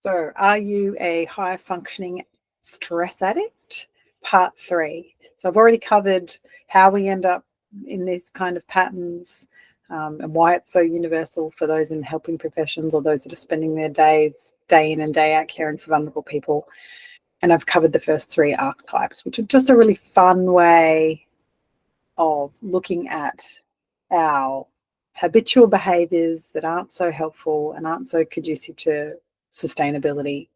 So, are you a high functioning stress addict? Part 3. So, I've already covered how we end up in these kind of patterns, and why it's so universal for those in helping professions or those that are spending their days day in and day out caring for vulnerable people. And I've covered the first 3 archetypes, which are just a really fun way of looking at our habitual behaviors that aren't so helpful and aren't so conducive to sustainability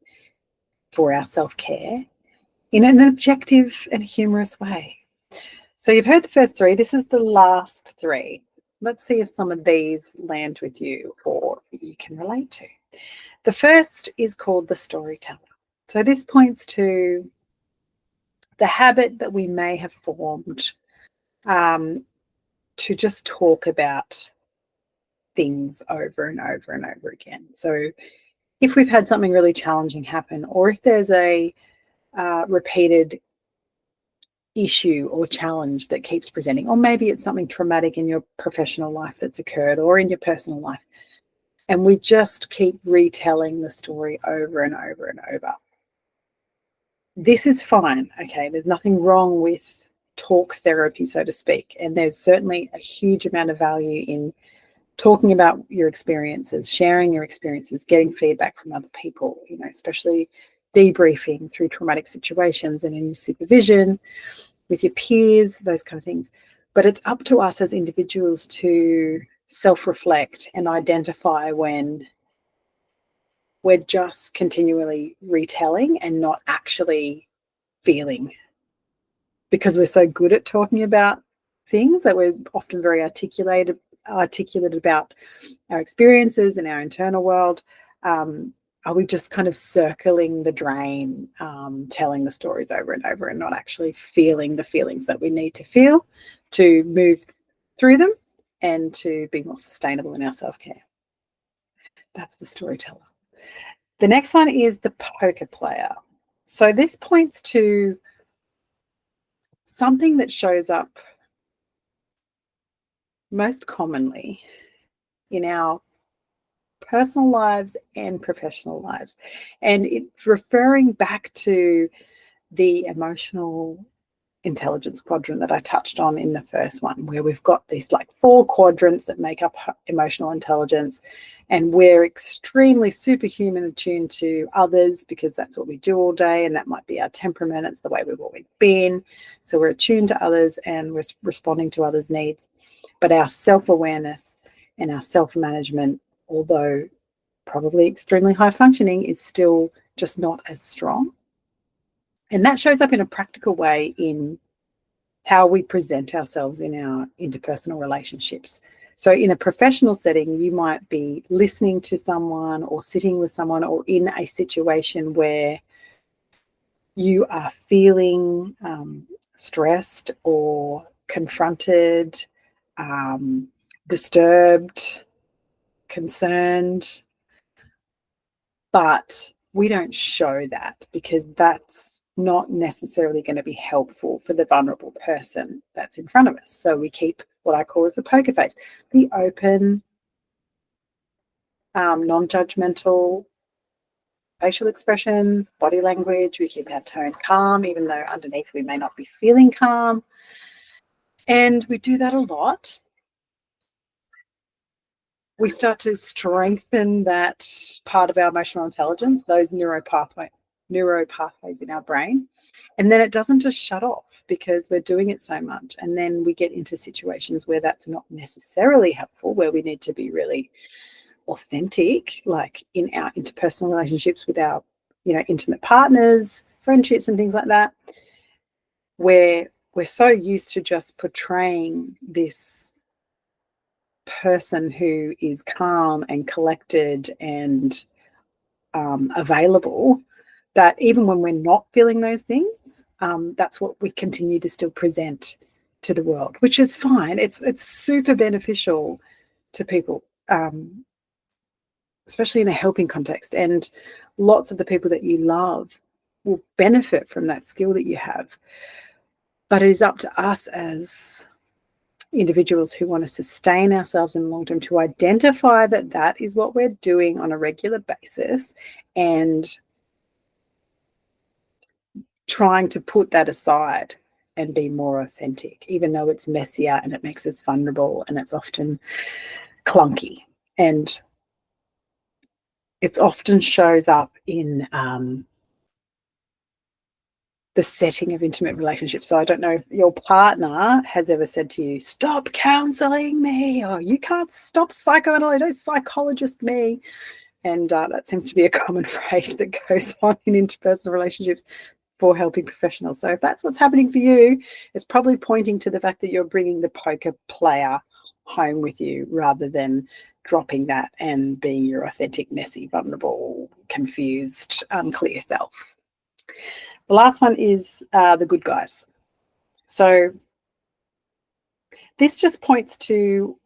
for our self-care in an objective and humorous way. So you've heard the first 3. This is the last 3. Let's see if some of these land with you or you can relate to. The first is called the storyteller. So this points to the habit that we may have formed to just talk about things over and over and over again. So if we've had something really challenging happen, or if there's a repeated issue or challenge that keeps presenting, or maybe it's something traumatic in your professional life that's occurred or in your personal life, and we just keep retelling the story over and over and over. This is fine, okay? There's nothing wrong with talk therapy, so to speak, and there's certainly a huge amount of value in talking about your experiences, sharing your experiences, getting feedback from other people, especially debriefing through traumatic situations and in your supervision with your peers, those kind of things. But it's up to us as individuals to self-reflect and identify when we're just continually retelling and not actually feeling, because we're so good at talking about things that we're often very articulate about our experiences and our internal world. Are we just kind of circling the drain, telling the stories over and over and not actually feeling the feelings that we need to feel to move through them and to be more sustainable in our self-care? That's the storyteller. The next one is the poker player. So this points to something that shows up most commonly in our personal lives and professional lives. And it's referring back to the emotional intelligence quadrant that I touched on in the first one, where we've got these 4 quadrants that make up emotional intelligence. And we're extremely superhuman attuned to others because that's what we do all day. And that might be our temperament. It's the way we've always been. So we're attuned to others and we're responding to others' needs. But our self-awareness and our self-management, although probably extremely high functioning, is still just not as strong. And that shows up in a practical way in how we present ourselves in our interpersonal relationships. So in a professional setting, you might be listening to someone or sitting with someone or in a situation where you are feeling stressed or confronted, disturbed, concerned, but we don't show that because that's not necessarily going to be helpful for the vulnerable person that's in front of us. So we keep what I call as the poker face, the open, non-judgmental facial expressions, body language. We keep our tone calm, even though underneath we may not be feeling calm. And we do that a lot. We start to strengthen that part of our emotional intelligence, those neuro pathways in our brain. And then it doesn't just shut off because we're doing it so much. And then we get into situations where that's not necessarily helpful, where we need to be really authentic, like in our interpersonal relationships with our, intimate partners, friendships and things like that, where we're so used to just portraying this person who is calm and collected and available, that even when we're not feeling those things, that's what we continue to still present to the world, which is fine. It's super beneficial to people, especially in a helping context. And lots of the people that you love will benefit from that skill that you have. But it is up to us as individuals who want to sustain ourselves in the long term, to identify that that is what we're doing on a regular basis and trying to put that aside and be more authentic, even though it's messier and it makes us vulnerable and it's often clunky. And it often shows up in the setting of intimate relationships. So I don't know if your partner has ever said to you, stop counseling me, or you can't stop psychoanalyzing, psychologist me. And that seems to be a common phrase that goes on in interpersonal relationships for helping professionals. So if that's what's happening for you, it's probably pointing to the fact that you're bringing the poker player home with you rather than dropping that and being your authentic, messy, vulnerable, confused, unclear self. The last one is the good guys. So this just points to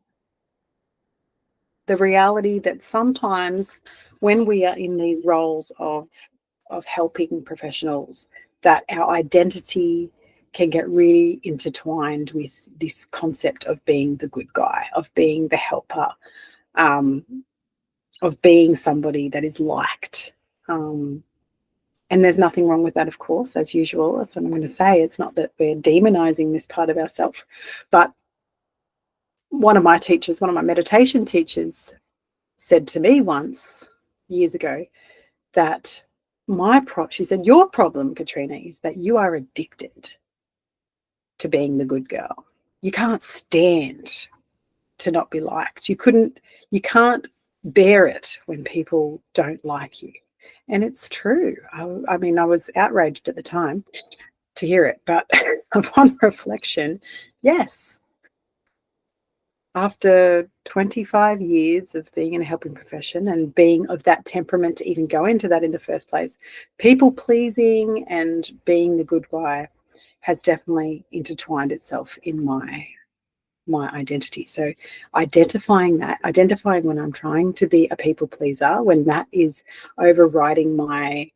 the reality that sometimes when we are in these roles of helping professionals, that our identity can get really intertwined with this concept of being the good guy, of being the helper, of being somebody that is liked. And there's nothing wrong with that, of course, as usual. That's what I'm going to say. It's not that we're demonizing this part of ourselves. But one of my meditation teachers said to me once, years ago, that she said, your problem, Katrina, is that you are addicted to being the good girl. You can't stand to not be liked. You can't bear it when people don't like you. And it's true. I mean, I was outraged at the time to hear it, but upon reflection, yes. After 25 years of being in a helping profession and being of that temperament to even go into that in the first place, people pleasing and being the good guy has definitely intertwined itself in my identity. So identifying when I'm trying to be a people pleaser, when that is overriding my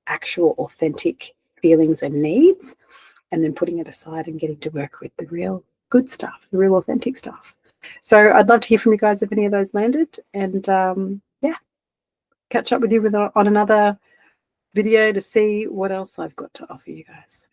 actual authentic feelings and needs, and then putting it aside and getting to work with the real good stuff, the real authentic stuff. So I'd love to hear from you guys if any of those landed, and catch up with you on another video to see what else I've got to offer you guys.